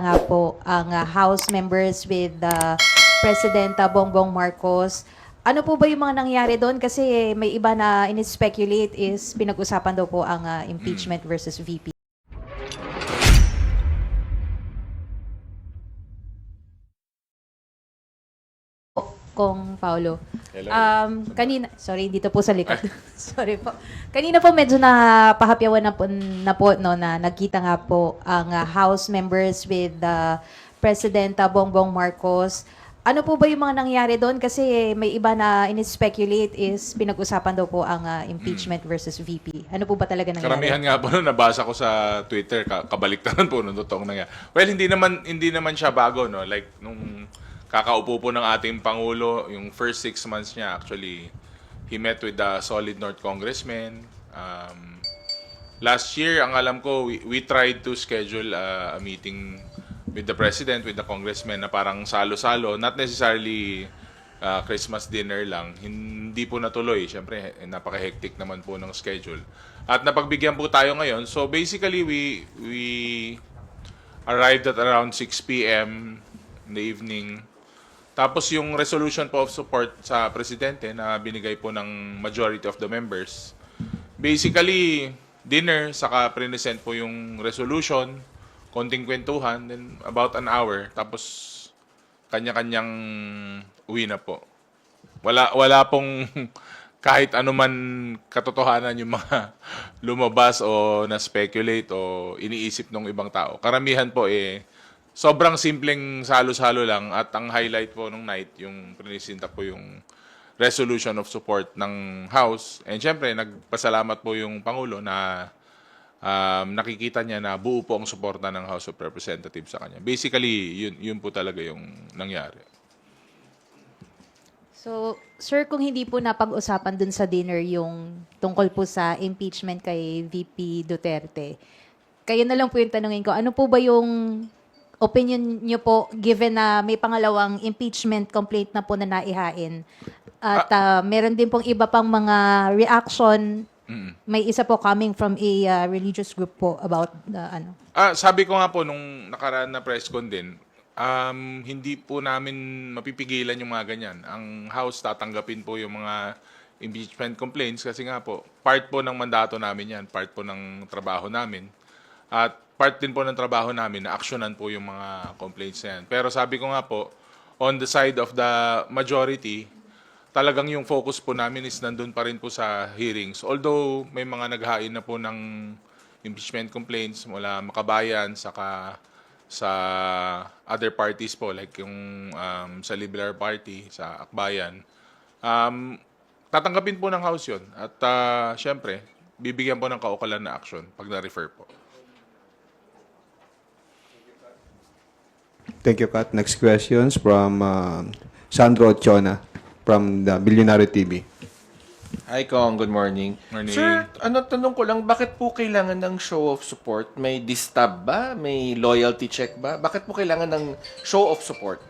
nga po ang House members with President Bongbong Marcos. Ano po ba yung mga nangyari doon? Kasi may iba na in-speculate is pinag-usapan daw po ang impeachment versus VP. Kong Paulo. Hello. Kanina, sorry, dito po sa likod. Sorry po. Kanina po medyo napahapyawan na po no, na nagkita nga po ang House members with President Bongbong Marcos. Ano po ba yung mga nangyari doon? Kasi may iba na in-speculate is pinag-usapan daw po ang impeachment versus VP. Ano po ba talaga nangyari? Karamihan nga po nung nabasa ko sa Twitter, kabaliktaran po nung totoong nangyari. Well, hindi naman siya bago, no? Like, nung kakaupo po ng ating Pangulo, yung first 6 months niya, actually, he met with the solid North congressmen. Last year, ang alam ko, we tried to schedule a meeting with the President, with the congressmen, na parang salo-salo, not necessarily Christmas dinner lang. Hindi po natuloy. Siyempre, napaka-hectic naman po ng schedule. At napagbigyan po tayo ngayon. So basically, we arrived at around 6 p.m. in the evening. Tapos yung resolution po of support sa Presidente na binigay po ng majority of the members. Basically, dinner, saka present po yung resolution, konting kwentuhan, then about an hour, tapos kanya-kanyang uwi na po. Wala pong kahit anuman katotohanan yung mga lumabas o na-speculate o iniisip ng ibang tao. Karamihan po sobrang simpleng salo-salo lang at ang highlight po nung night, yung prinisinta po yung resolution of support ng House. And syempre, nagpasalamat po yung Pangulo na nakikita niya na buo po ang suporta ng House of Representatives sa kanya. Basically, yun po talaga yung nangyari. So, sir, kung hindi po napag-usapan dun sa dinner yung tungkol po sa impeachment kay VP Duterte, kayo na lang po yung tanungin ko, ano po ba yung opinion niyo po given na may pangalawang impeachment complaint na po na naihain? At meron din pong iba pang mga reaction. May isa po coming from a religious group po about ano. Sabi ko nga po nung nakaraan na press con din, hindi po namin mapipigilan yung mga ganyan. Ang House tatanggapin po yung mga impeachment complaints kasi nga po, part po ng mandato namin yan, part po ng trabaho namin. At part din po ng trabaho namin na aksyonan po yung mga complaints na yan. Pero sabi ko nga po, on the side of the majority, talagang yung focus po namin is nandun pa rin po sa hearings. Although may mga naghain na po ng impeachment complaints mula Makabayan, saka sa other parties po, like yung sa Liberal Party, sa Akbayan. Tatanggapin po ng House yun. At syempre, bibigyan po ng kaukulan na action pag na-refer po. Thank you, Kat. Next questions from Sandro Chona from the Billionaire TV. Hi, Kong. Good morning. Morning. Sir, tanong ko lang, bakit po kailangan ng show of support? May distab ba? May loyalty check ba? Bakit po kailangan ng show of support?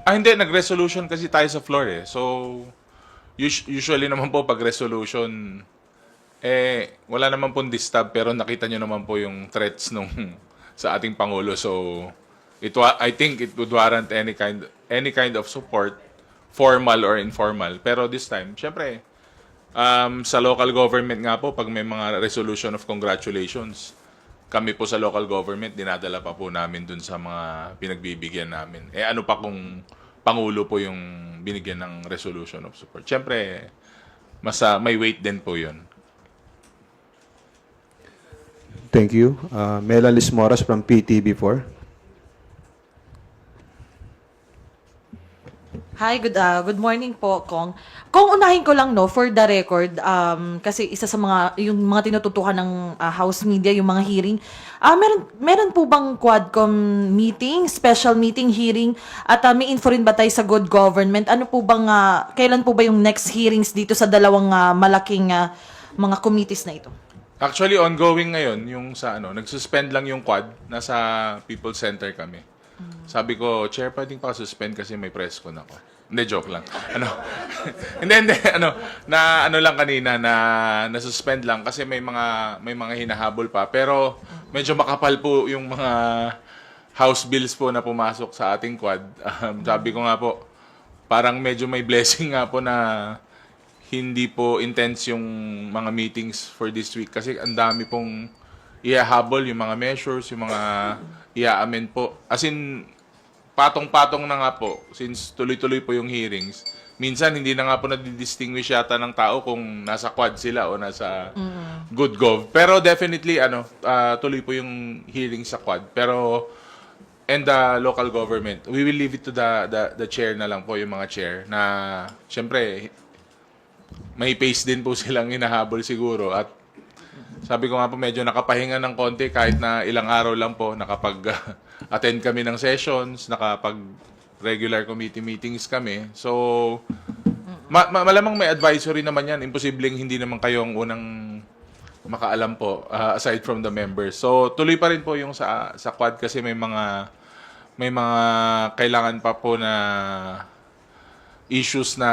Hindi. Nag-resolution kasi tayo sa floor eh. So, usually naman po pag resolution, wala naman pong disturb pero nakita nyo naman po yung threats nung sa ating Pangulo. So, I think it would warrant any kind of support, formal or informal. Pero this time, syempre, sa local government nga po, pag may mga resolution of congratulations, kami po sa local government, dinadala pa po namin dun sa mga pinagbibigyan namin. Ano pa kung Pangulo po yung binigyan ng resolution of support? Syempre, may weight din po yun. Thank you. Mela Lismoras from PTV4. Hi, good morning po, Kong. Kung unahin ko lang, no, for the record, kasi isa sa yung mga tinututukan ng House Media, yung mga hearing, meron po bang Quadcom meeting, special meeting, hearing, at may info rin ba tayo sa good government? Ano po bang, kailan po ba yung next hearings dito sa dalawang malaking mga committees na ito? Actually, ongoing ngayon, yung sa nagsuspend lang yung Quad, nasa People Center kami. Sabi ko, Chair, pwedeng pa-suspend kasi may press con ako. Hindi, joke lang. Hindi, lang kanina na na-suspend lang kasi may mga hinahabol pa. Pero medyo makapal po yung mga House bills po na pumasok sa ating quad. Sabi ko nga po, parang medyo may blessing nga po na hindi po intense yung mga meetings for this week kasi ang dami pong iahabol yung mga measures, yung mga ia-amend po. As in, patong-patong na nga po since tuloy-tuloy po yung hearings. Minsan, hindi na nga po nadidistinguish yata ng tao kung nasa quad sila o nasa good gov. Pero definitely, tuloy po yung hearing sa quad. Pero, and the local government, we will leave it to the chair na lang po, yung mga chair, na, syempre, may pace din po silang hinahabol siguro. At sabi ko nga po, medyo nakapahinga ng konti kahit na ilang araw lang po, nakapag-attend kami ng sessions, regular committee meetings kami. So, malamang may advisory naman yan. Imposibleng hindi naman kayo ang unang makaalam po, aside from the members. So, tuloy pa rin po yung sa quad kasi may mga kailangan pa po na issues na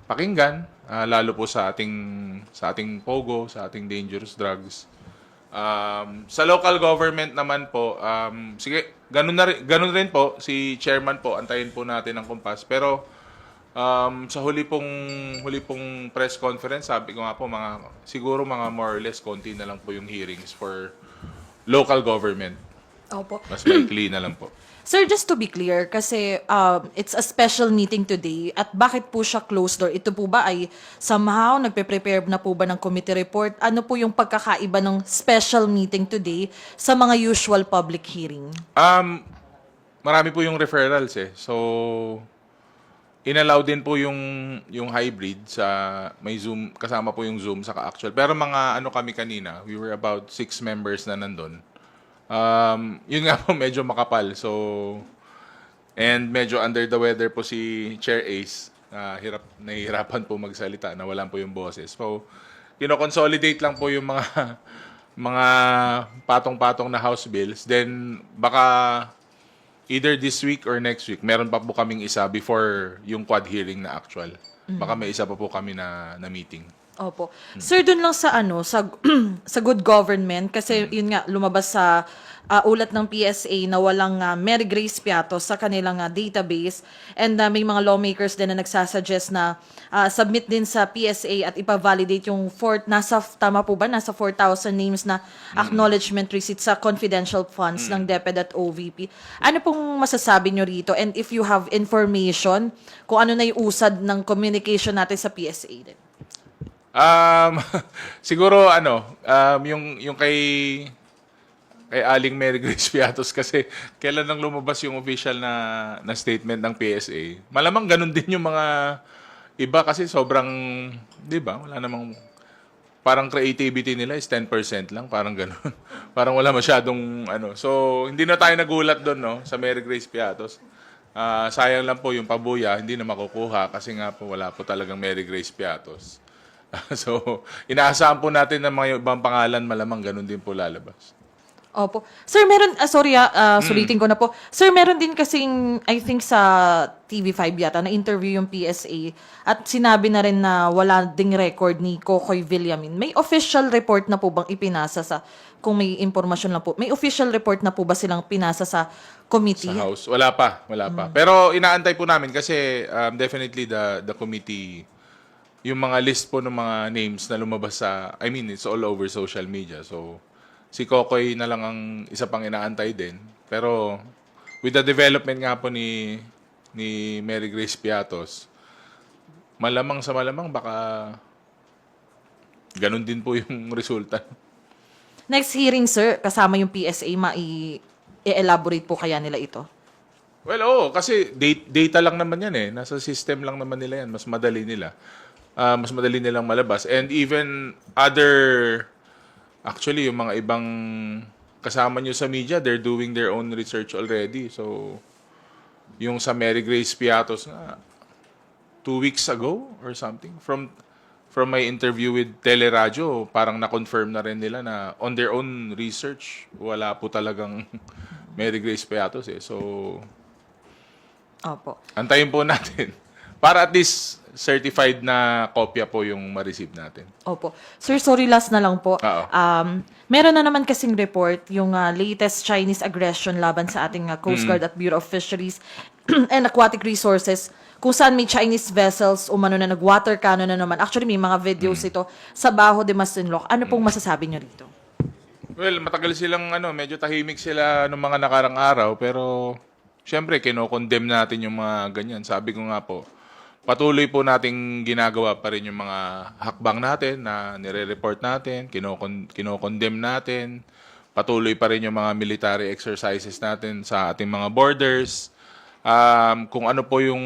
pakinggan, lalo po sa ating POGO, sa ating dangerous drugs. Sa local government naman po, sige, ganun rin po, si chairman po, antayin po natin ang kumpas. Pero sa huli pong press conference, sabi ko nga po, siguro mga more or less konti na lang po yung hearings for local government. Opo. Mas maikli na lang po. Sir, just to be clear, kasi it's a special meeting today at bakit po siya closed door? Ito po ba ay somehow nagpe-prepare na po ba ng committee report? Ano po yung pagkakaiba ng special meeting today sa mga usual public hearing? Marami po yung referrals eh. So, inallow din po yung hybrid sa may Zoom, kasama po yung Zoom saka actual. Pero mga kami kanina, we were about 6 members na nandun. Yun nga po, medyo makapal. So, and medyo under the weather po si Chair Ace. Nahihirapan po magsalita, nawalan po yung boses. So, kino-consolidate lang po yung mga patong-patong na House bills. Then, baka either this week or next week, meron pa po kaming isa before yung quad hearing na actual. Baka may isa pa po kami na meeting. Opo. Sir, dun lang sa sa good government kasi yun nga lumabas sa ulat ng PSA na walang Mary Grace Piatos sa kanilang database and may mga lawmakers din na nagsasuggest na submit din sa PSA at ipa-validate yung tama po ba? Nasa 4,000 names na acknowledgement receipt sa confidential funds ng DepEd at OVP. Ano pong masasabi nyo rito? And if you have information kung ano na yung usad ng communication natin sa PSA din? Siguro yung kay Aling Mary Grace Piatos kasi kailan nang lumabas yung official na statement ng PSA. Malamang ganun din yung mga iba kasi sobrang, 'di ba? Wala namang parang creativity nila is 10% lang, parang ganun. Parang wala masyadong So, hindi na tayo nagulat doon, no, sa Mary Grace Piatos. Sayang lang po yung pabuya, hindi na makukuha kasi nga po wala po talagang Mary Grace Piatos. So, inaasahan po natin na mga ibang pangalan malamang ganun din po lalabas. Opo. Sir, meron, sulitin ko na po. Sir, meron din kasing, I think sa TV5 yata, na interview yung PSA at sinabi na rin na wala ding record ni Kokoy Villamin. May official report na po bang ipinasa kung may impormasyon lang po, may official report na po ba silang pinasa sa committee? Sa House? Wala pa. Pero inaantay po namin kasi definitely the committee, yung mga list po ng mga names na lumabas it's all over social media. So, si Kokoy na lang ang isa pang inaantay din. Pero, with the development nga po ni Mary Grace Piatos, malamang baka ganun din po yung resulta. Next hearing, sir, kasama yung PSA, i-elaborate po kaya nila ito? Well, oo, kasi data lang naman yan eh. Nasa system lang naman nila yan. Mas madali nilang malabas. And even actually, yung mga ibang kasama nyo sa media, they're doing their own research already. So, yung sa Mary Grace Piatos nga, 2 weeks ago or something, from my interview with Teleradyo, parang na-confirm na rin nila na on their own research, wala po talagang Mary Grace Piatos eh. So, Opo. antayin po natin. para at least certified na kopya po yung ma-receive natin. Opo. Sir, sorry, last na lang po. Oo. Meron na naman kasing report yung latest Chinese aggression laban sa ating Coast Guard at Bureau of Fisheries and Aquatic Resources kung saan may Chinese vessels umano na nag-water cannon na naman. Actually, may mga videos ito sa Bajo de Masinloc. Ano pong masasabi niyo rito? Well, matagal silang medyo tahimik sila nung mga nakarang araw, pero syempre kino-condemn natin yung mga ganyan. Sabi ko nga po, patuloy po nating ginagawa pa rin yung mga hakbang natin na nire-report natin, kino-condemn natin. Patuloy pa rin yung mga military exercises natin sa ating mga borders. Kung ano po yung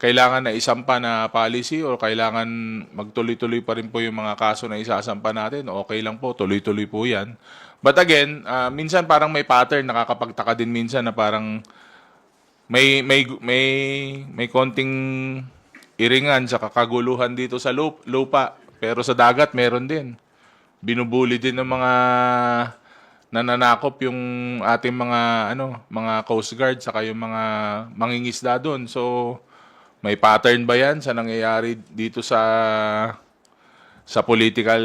kailangan na isampa na policy o kailangan magtuloy-tuloy pa rin po yung mga kaso na isasampa natin, okay lang po, tuloy-tuloy po yan. But again, minsan parang may pattern, nakakapagtaka din minsan na parang may konting iringan sa kakaguluhan dito sa lupa, pero sa dagat meron din. Binubuli din ng mga nananakop yung ating mga Coast Guard saka yung mga mangingisda doon. So may pattern ba yan sa nangyayari dito sa political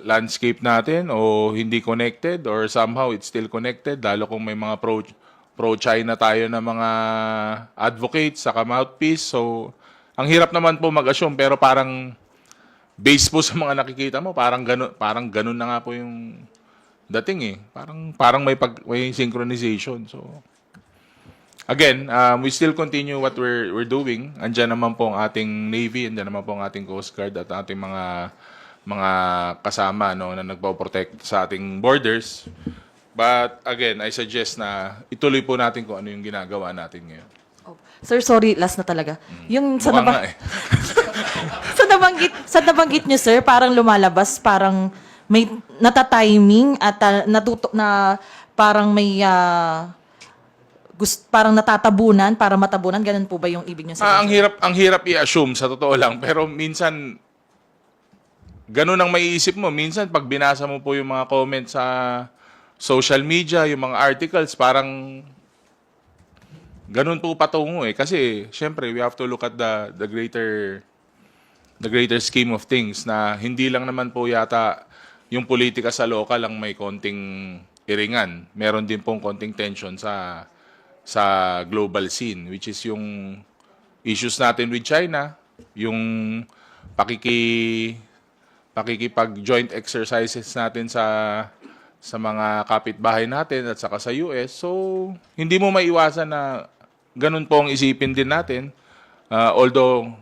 landscape natin o hindi connected or somehow it's still connected lalo kung may mga pro-China tayo na mga advocates saka mouthpiece. So ang hirap naman po mag-assume pero parang based po sa mga nakikita mo parang ganun na nga po yung dating eh. Parang may synchronization. So again, we still continue what we're doing. Andiyan naman po ang ating Navy, andiyan naman po ang ating Coast Guard at ating mga kasama na nagpo-protect sa ating borders. But again, I suggest na ituloy po natin kung ano yung ginagawa natin ngayon. Sir, sorry, last na talaga. Yung sa Mukhang nga eh. sa nabanggit niyo, sir, parang lumalabas, parang may nata-timing at parang may parang natatabunan para matabunan, ganun po ba yung ibig niyo sabihin? Ang hirap i-assume sa totoo lang, pero minsan ganun ang maiisip mo. Minsan pag binasa mo po yung mga comments sa social media, yung mga articles, parang ganun po patungo eh. Kasi syempre we have to look at the greater scheme of things na hindi lang naman po yata yung politika sa local lang may konting iringan. Meron din pong konting tension sa global scene, which is yung issues natin with China, yung pakikipag-joint exercises natin sa mga kapitbahay natin at saka sa US. So, hindi mo maiwasan na ganun po ang isipin din natin. Although,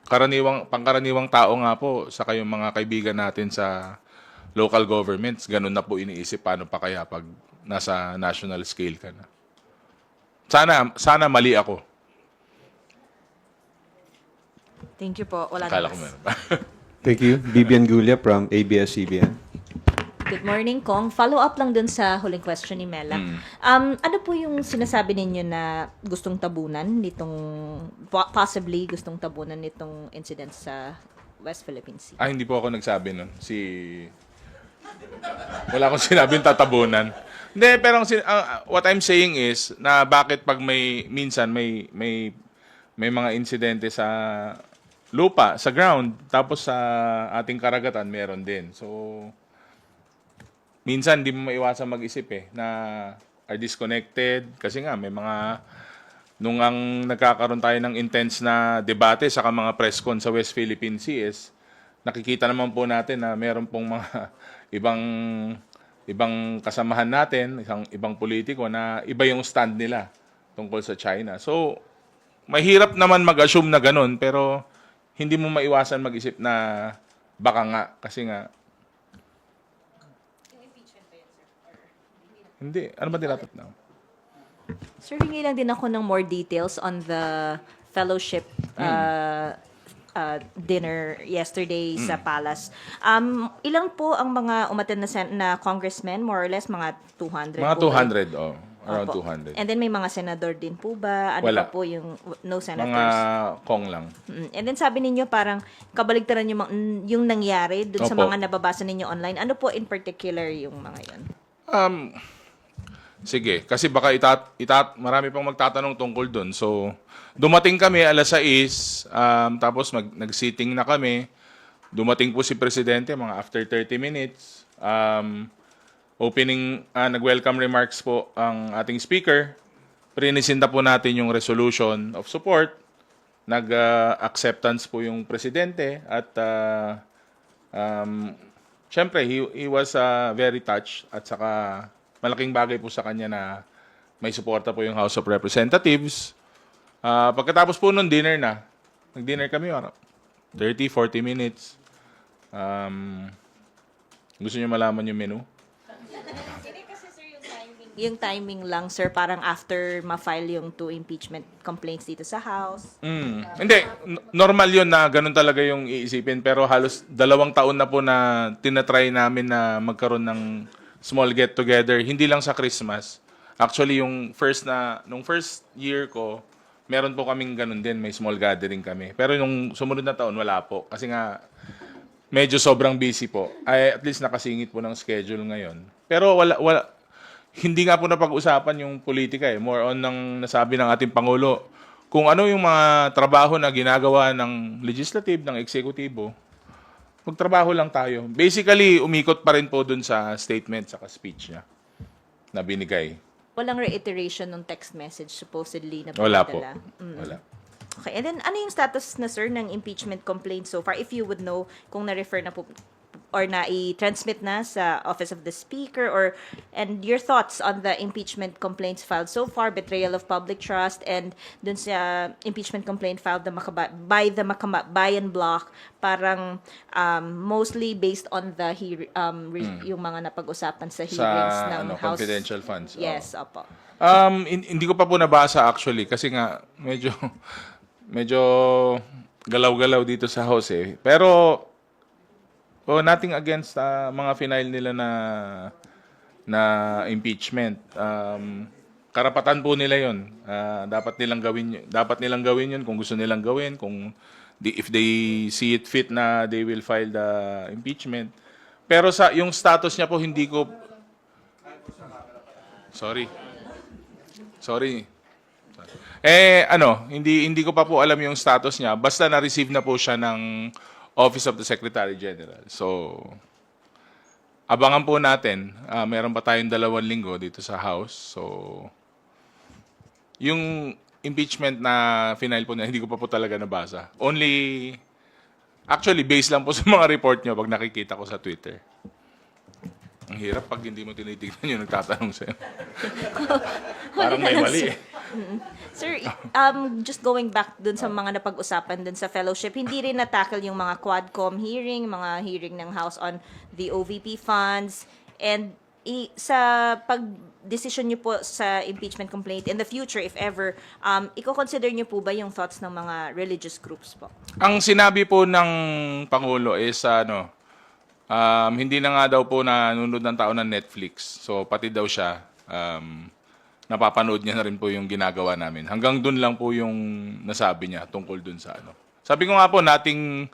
pangkaraniwang tao nga po, saka yung mga kaibigan natin sa local governments, ganun na po iniisip paano pa kaya pag nasa national scale ka na. Sana mali ako. Thank you po. Wala Akala na ko mas. meron pa. Thank you. Vivian Gulia from ABS-CBN. Good morning, Kong. Follow up lang dun sa huling question ni Mela. Ano po yung sinasabi ninyo na gustong tabunan possibly gustong tabunan nitong incident sa West Philippine Sea? Hindi po ako nagsabi nun. Wala akong sinabing tatabunan. Hindi, pero what I'm saying is na bakit pag minsan may mga insidente sa lupa, sa ground, tapos sa ating karagatan meron din. So minsan di mo maiwasan mag-isip na are disconnected kasi nga may mga nung ang nagkakaroon tayo ng intense na debate sa mga press con sa West Philippine Sea is nakikita naman po natin na meron pong mga ibang kasamahan natin, ibang politiko na iba yung stand nila tungkol sa China. So, mahirap naman mag-assume na ganun, pero hindi mo maiwasan mag-isip na baka nga, kasi nga. Hindi. Ano ba tinatat na? Sir, hingi lang din ako ng more details on the fellowship dinner yesterday sa Palace. Ilang po ang mga umattend na congressmen? More or less, mga 200 Mga po ba? 200, around Opo. 200. And then may mga senador din po ba? Ano Wala. pa po yung no senators? Mga kong lang. And then sabi ninyo parang kabaligtaran yung nangyari dun sa Opo. mga nababasa ninyo online. Ano po in particular yung mga yon? Sige, kasi baka marami pang magtatanong tungkol dun. So, dumating kami alas 6, tapos nag-sitting na kami. Dumating po si Presidente mga after 30 minutes. Nag-welcome remarks po ang ating speaker. Prinisinda po natin yung resolution of support. Nag-acceptance po yung Presidente at syempre, he was very touched at saka malaking bagay po sa kanya na may suporta po yung House of Representatives. Pagkatapos po nun, dinner na. Nag-dinner kami, 30, 40 minutes. Gusto niyo malaman yung menu? Yung timing lang, sir, parang after ma-file yung 2 impeachment complaints dito sa House. Hindi, normal yun na ganun talaga yung iisipin. Pero halos 2 taon na po na tinatry namin na magkaroon ng small get-together. Hindi lang sa Christmas. Actually, nung first year ko, meron po kaming ganun din. May small gathering kami. Pero nung sumunod na taon, wala po. Kasi nga, medyo sobrang busy po. At least nakasingit po ng schedule ngayon. Pero hindi nga po napag-usapan yung politika eh. More on ng nasabi ng ating Pangulo. Kung ano yung mga trabaho na ginagawa ng legislative, ng eksekutibo, magtrabaho lang tayo. Basically, umikot pa rin po dun sa statement, sa speech niya na binigay. Walang reiteration ng text message supposedly na Wala po. pinadala. Wala. Okay, and then ano yung status na, sir, ng impeachment complaint so far? If you would know kung na-refer na po or na-i-transmit na sa Office of the Speaker and your thoughts on the impeachment complaints filed so far, betrayal of public trust, and dun sa impeachment complaint filed by the Makabayan Bloc, parang mostly based on the yung mga napag-usapan sa hearings ng House. Confidential funds. Yes, opo. Hindi ko pa po nabasa actually kasi nga medyo galaw-galaw dito sa House eh. Pero nothing against mga final nila na impeachment. Karapatan po nila 'yon. Dapat nilang gawin 'yon kung gusto nilang gawin, if they see it fit na they will file the impeachment. Pero yung status niya po hindi ko Sorry. Hindi ko pa po alam yung status niya. Basta na-receive na po siya ng Office of the Secretary General. So, abangan po natin. Meron pa tayong 2 linggo dito sa House. So, yung impeachment na final po na hindi ko pa po talaga nabasa. Actually, based lang po sa mga report nyo pag nakikita ko sa Twitter. Ang hirap pag hindi mo tinitignan yung nagtatanong sa'yo. Parang may mali eh. Sir, just going back dun sa mga napag-usapan dun sa fellowship, hindi rin na-tackle yung mga Quadcom hearing, mga hearing ng House on the OVP funds, and sa pag-decision nyo po sa impeachment complaint in the future, if ever, i-consider nyo po ba yung thoughts ng mga religious groups po? Ang sinabi po ng Pangulo is hindi na nga daw po nanonood ng tao ng Netflix. So, pati daw siya, napapanood niya na rin po yung ginagawa namin. Hanggang dun lang po yung nasabi niya tungkol dun sa ano. Sabi ko nga po, nothing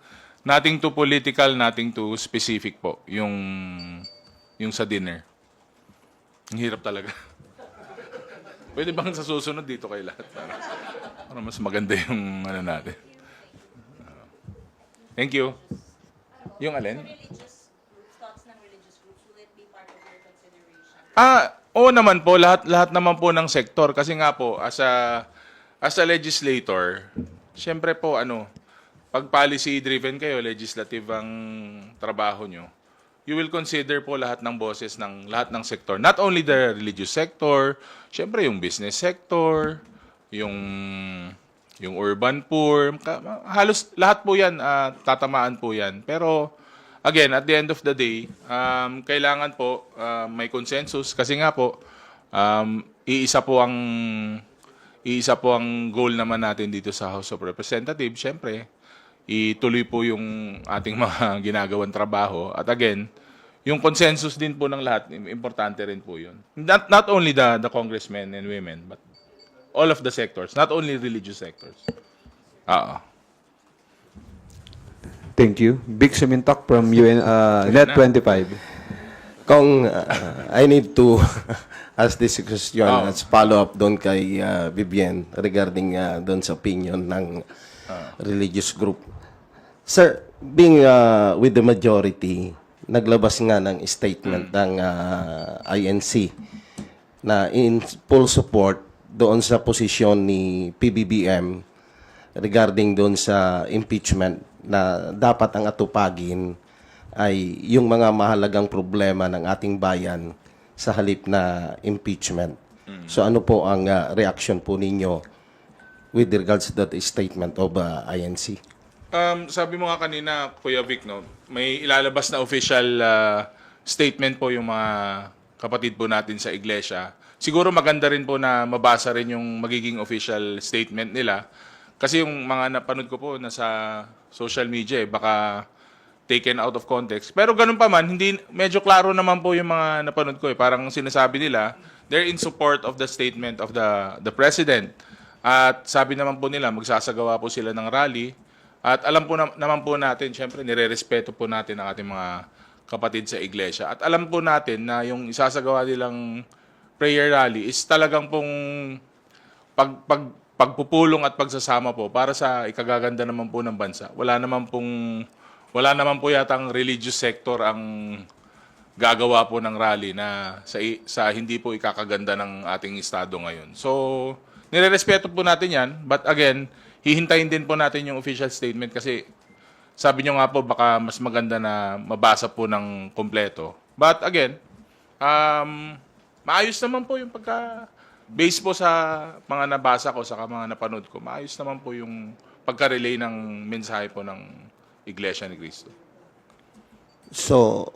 too political, nothing too specific po, yung sa dinner. Ang hirap talaga. Pwede bang sa susunod dito kay lahat? Para mas maganda yung natin. Thank you. Yung alin? Thoughts ng religious groups, will it be part of your consideration? Oo naman po, lahat naman po ng sektor kasi nga po as a legislator, syempre po pag policy driven kayo, legislative ang trabaho nyo, you will consider po lahat ng boses ng lahat ng sektor. Not only the religious sector, syempre yung business sector, yung urban poor, halos lahat po 'yan tatamaan po 'yan. Pero again, at the end of the day, kailangan po may consensus kasi nga po iisa po ang goal naman natin dito sa House of Representatives, syempre ituloy po yung ating mga ginagawang trabaho. At again, yung consensus din po ng lahat, importante rin po 'yun. Not only the congressmen and women, but all of the sectors, not only religious sectors. Thank you. Big Simintok from Net 25. Kung I need to ask this question as follow-up doon kay Vivian regarding doon sa opinion ng religious group. Sir, being with the majority, naglabas nga ng statement ng INC na in full support doon sa posisyon ni PBBM regarding doon sa impeachment na dapat ang atupagin ay yung mga mahalagang problema ng ating bayan sa halip na impeachment. So ano po ang reaction po ninyo with regards to that statement of INC? Sabi mo nga kanina, Kuya Vic, no, may ilalabas na official statement po yung mga kapatid po natin sa iglesia. Siguro maganda rin po na mabasa rin yung magiging official statement nila. Kasi yung mga napanood ko po nasa social media, baka taken out of context. Pero ganun pa man, hindi, medyo klaro naman po yung mga napanood ko. Parang sinasabi nila, they're in support of the statement of the president. At sabi naman po nila, magsasagawa po sila ng rally. At alam po naman po natin, syempre, nire-respeto po natin ang ating mga kapatid sa iglesia. At alam po natin na yung isasagawa nilang prayer rally is talagang pong pagpupulong at pagsasama po para sa ikagaganda naman po ng bansa. Wala naman po yatang religious sector ang gagawa po ng rally na sa hindi po ikakaganda ng ating estado ngayon. So, nire-respeto po natin yan. But again, hihintayin din po natin yung official statement kasi sabi nyo nga po baka mas maganda na mabasa po ng kompleto. But again, maayos naman po yung base po sa mga nabasa ko, sa mga napanood ko, maayos naman po yung pagka-relay ng mensahe po ng Iglesia ni Cristo. So,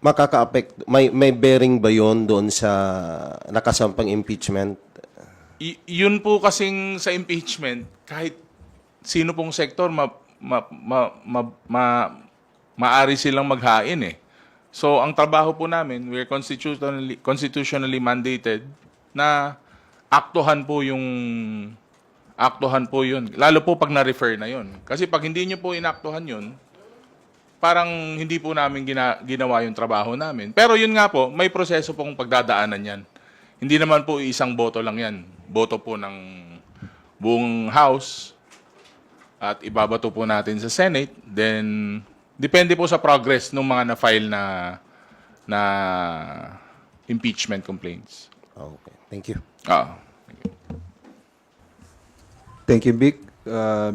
makaka-affect, may bearing ba yon doon sa nakasampang impeachment? Yun po kasing sa impeachment, kahit sino pong sektor, maari silang maghain eh. So, ang trabaho po namin, we're constitutionally mandated na aktuhan po yun. Lalo po pag na-refer na yun. Kasi pag hindi nyo po inaktuhan yun, parang hindi po namin ginawa yung trabaho namin. Pero yun nga po, may proseso pong pagdadaanan yan. Hindi naman po isang boto lang yan. Boto po ng buong House at ibabato po natin sa Senate. Then, depende po sa progress ng mga na-file na impeachment complaints. Okay, thank you. Thank you, Vic.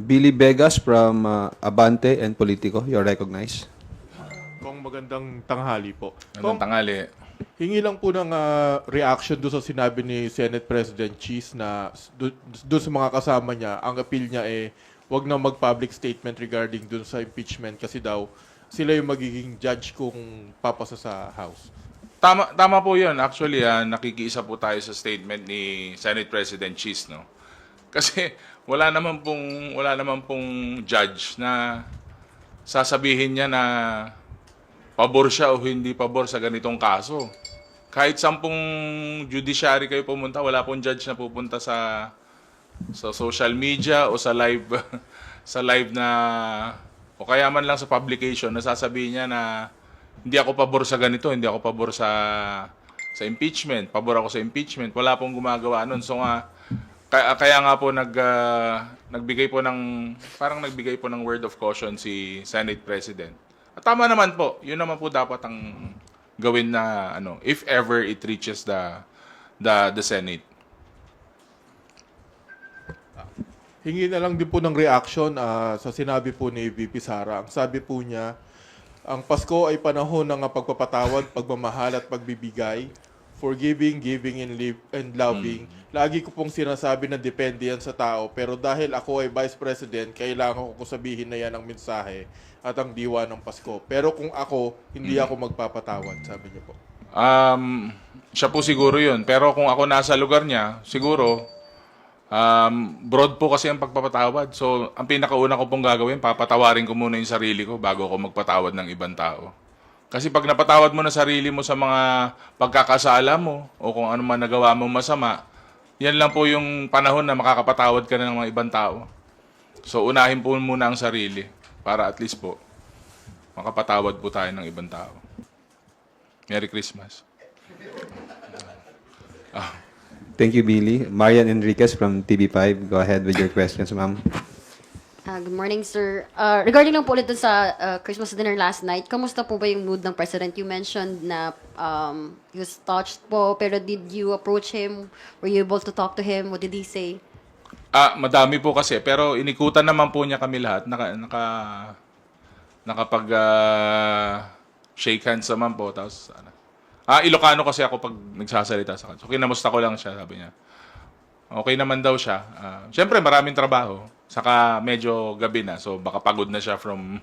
Billy Vegas from Abante and Politico. You're recognized. Kung magandang tanghali po. Anong tangali? Hingi lang po ng reaction doon sa sinabi ni Senate President Cheese na doon sa mga kasama niya, ang appeal niya wag na mag-public statement regarding doon sa impeachment kasi daw sila yung magiging judge kung papasa sa House. Tama po yun. Actually, nakikiisa po tayo sa statement ni Senate President Cheese, no? Kasi wala naman pong judge na sasabihin niya na pabor siya o hindi pabor sa ganitong kaso. Kahit 10 judiciary kayo pumunta, wala pong judge na pupunta sa social media o sa live sa live na o kaya man lang sa publication na sasabihin niya na hindi ako pabor sa ganito, hindi ako pabor sa impeachment, pabor ako sa impeachment. Wala pong gumagawa nun. So kaya nga po nagbigay po ng word of caution si Senate President. At tama naman po. Yun naman po dapat ang gawin na if ever it reaches the Senate. Hingi na lang din po ng reaction sa sinabi po ni VP Sara. Ang sabi po niya, ang Pasko ay panahon ng pagpapatawad, pagmamahal at pagbibigay, forgiving, giving, and loving. Lagi ko pong sinasabi na depende yan sa tao, pero dahil ako ay Vice President, kailangan ko sabihin na yan ang mensahe at ang diwa ng Pasko. Pero kung ako, hindi ako magpapatawad, sabi niyo po. Siya po siguro yun. Pero kung ako nasa lugar niya, siguro, broad po kasi ang pagpapatawad. So, ang pinakauna ko pong gagawin, papatawarin ko muna yung sarili ko bago ako magpatawad ng ibang tao. Kasi pag napatawad mo na sarili mo sa mga pagkakasala mo o kung ano man nagawa mo masama, yan lang po yung panahon na makakapatawad ka na ng mga ibang tao. So, unahin po muna ang sarili para at least po makapatawad po tayo ng ibang tao. Merry Christmas. Thank you, Billy. Marian Enriquez from TV5. Go ahead with your questions, ma'am. Good morning, sir. Regarding lang po ulit dun sa Christmas dinner last night, kamusta po ba yung mood ng President? You mentioned na he was touched po, pero did you approach him? Were you able to talk to him? What did he say? Madami po kasi, pero inikutan naman po niya kami lahat. Nakapag shake hands naman po. Tapos, Ilocano kasi ako pag nagsasalita sa kanya. So, kinamusta ko lang siya, sabi niya. Okay naman daw siya. Siyempre, maraming trabaho. Saka medyo gabi na. So, baka pagod na siya from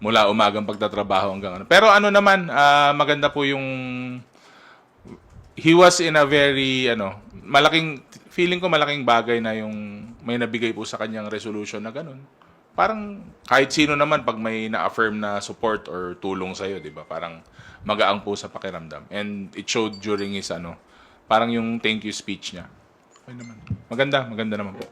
mula umagang pagtatrabaho hanggang ano. Pero ano naman, maganda po yung... He was in a very, feeling ko malaking bagay na yung may nabigay po sa kanyang resolution na ganun. Parang kahit sino naman pag may na-affirm na support or tulong sa'yo, di ba? Parang magaang po sa pakiramdam. And it showed during his, parang yung thank you speech niya. Okay naman. Maganda naman po.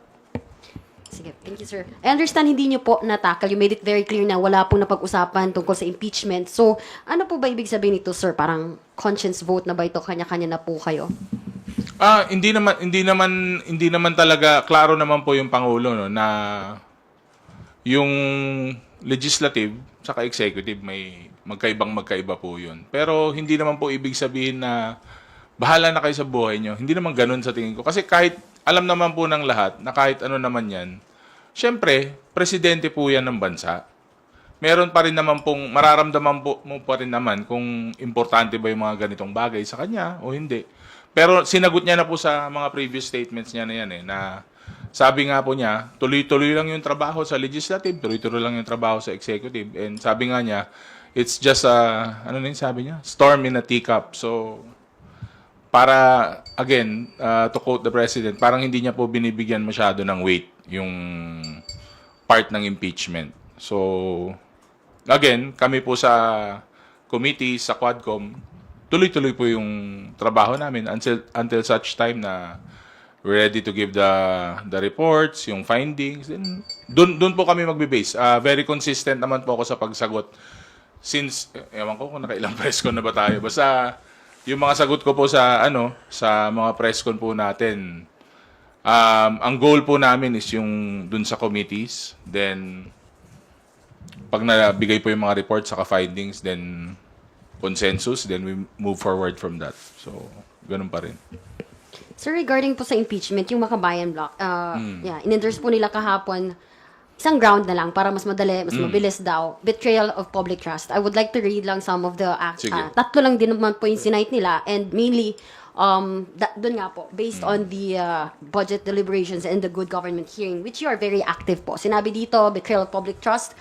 Sige, thank you, sir. I understand hindi niyo po natakal. You made it very clear na wala pong napag-usapan tungkol sa impeachment. So, ano po ba ibig sabihin nito, sir? Parang conscience vote na ba ito? Kanya-kanya na po kayo? Hindi naman talaga klaro naman po yung pangulo no na yung legislative saka executive may magkaiba po yun. Pero hindi naman po ibig sabihin na bahala na kayo sa buhay nyo. Hindi naman ganun sa tingin ko. Kasi kahit alam naman po ng lahat na kahit ano naman yan, syempre, presidente po yan ng bansa. Meron pa rin naman pong, mararamdaman po mo pa rin naman kung importante ba yung mga ganitong bagay sa kanya o hindi. Pero sinagot niya na po sa mga previous statements niya na yan na sabi nga po niya, tuloy-tuloy lang yung trabaho sa legislative, tuloy-tuloy lang yung trabaho sa executive. And sabi nga niya, it's just sabi niya? Storm in a teacup. So, para, again, to quote the president, parang hindi niya po binibigyan masyado ng weight yung part ng impeachment. So, again, kami po sa committee, sa Quadcom, tuloy-tuloy po yung trabaho namin until such time na we're ready to give the reports, yung findings. Then, dun po kami magbe-base. Very consistent naman po ako sa pagsagot. Since, ewan ko kung nakailang press con na ba tayo. Basta, yung mga sagot ko po sa mga press con po natin, ang goal po namin is yung dun sa committees. Then, pag nabigay po yung mga reports saka findings, then consensus, then we move forward from that. So, ganun pa rin. Sir, regarding po sa impeachment, yung Makabayan block, in-endorse po nila kahapon, isang ground na lang para mas madali, mas mabilis daw, betrayal of public trust. I would like to read lang some of the acts. Sige. Tatlo lang din naman po yung sinight nila and mainly, doon nga po, based on the budget deliberations and the good government hearing, which you are very active po. Sinabi dito, betrayal of public trust,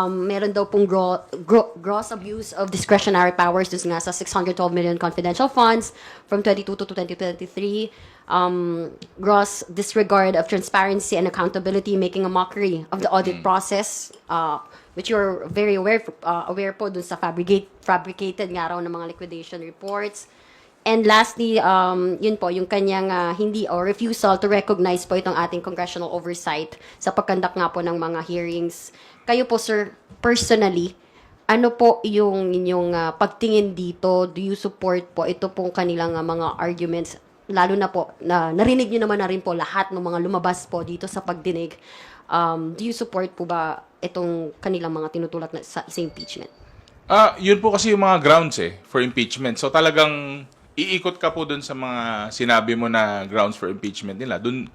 meron daw pong gross abuse of discretionary powers dun nga sa 612 million confidential funds from 22 to 2023, gross disregard of transparency and accountability, making a mockery of the audit process, which you're very aware po dun sa fabricated nga raw ng mga liquidation reports. And lastly, yun po, yung kanyang hindi or refusal to recognize po itong ating congressional oversight sa pagkandak nga po ng mga hearings. Kayo po, sir, personally, ano po yung inyong pagtingin dito? Do you support po ito pong kanilang mga arguments? Lalo na po, narinig nyo naman na rin po lahat ng mga lumabas po dito sa pagdinig. Do you support po ba itong kanilang mga tinutulak na sa impeachment? Yun po kasi yung mga grounds for impeachment. So talagang iikot ka po dun sa mga sinabi mo na grounds for impeachment nila. Dun,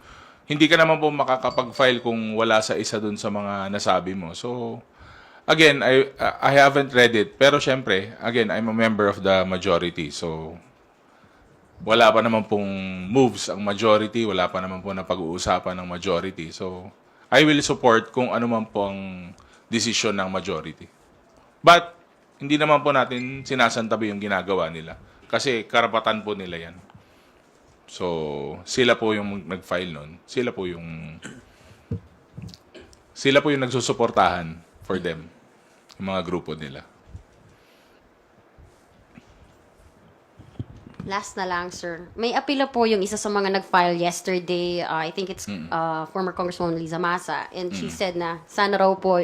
hindi ka naman po makakapag-file kung wala sa isa dun sa mga nasabi mo. So, again, I haven't read it. Pero syempre, again, I'm a member of the majority. So, wala pa naman pong moves ang majority. Wala pa naman po na pag-uusapan ng majority. So, I will support kung ano man po ang decision ng majority. But, hindi naman po natin sinasantabi yung ginagawa nila. Kasi karapatan po nila yan. So, sila po yung nag-file nun. Sila po yung nagsusuportahan for them. Yung mga grupo nila. Last na lang, sir. May apela po yung isa sa mga nag-file yesterday. I think it's former Congresswoman Liza Masa. And she said na sana raw po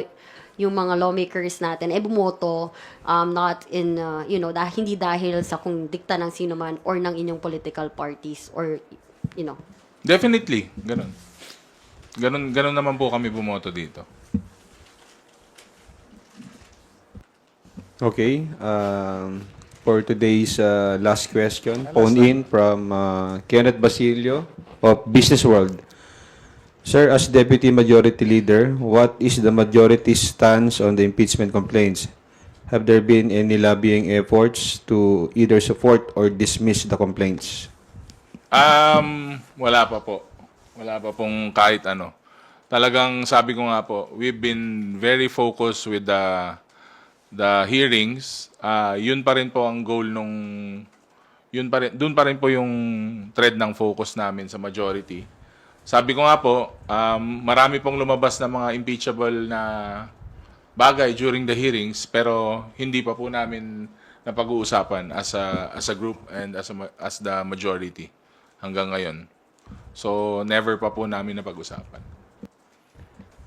yung mga lawmakers natin bumoto not in hindi dahil sa kung dikta ng sino man or ng inyong political parties or Definitely, ganun. Ganun naman po kami bumoto dito. Okay. For today's last question, phone in from Kenneth Basilio of Business World. Sir, as Deputy Majority Leader, what is the majority's stance on the impeachment complaints? Have there been any lobbying efforts to either support or dismiss the complaints? Wala pa po. Wala pa pong kahit ano. Talagang sabi ko nga po, we've been very focused with the hearings. Yun pa rin po ang goal doon pa rin po yung thread ng focus namin sa majority. Sabi ko nga po, marami pong lumabas na mga impeachable na bagay during the hearings pero hindi pa po namin napag-uusapan as a group and as the majority hanggang ngayon. So never pa po namin napag-usapan.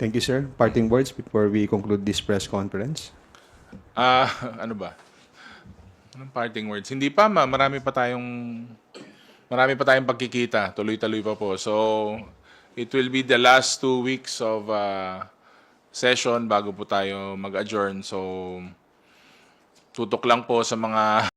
Thank you, sir. Parting words before we conclude this press conference. Ano ba? Anong parting words? Hindi pa, marami pa tayong pagkikita. Tuloy-tuloy pa po. So, it will be the last 2 weeks of session bago po tayo mag-adjourn. So, tutok lang po sa mga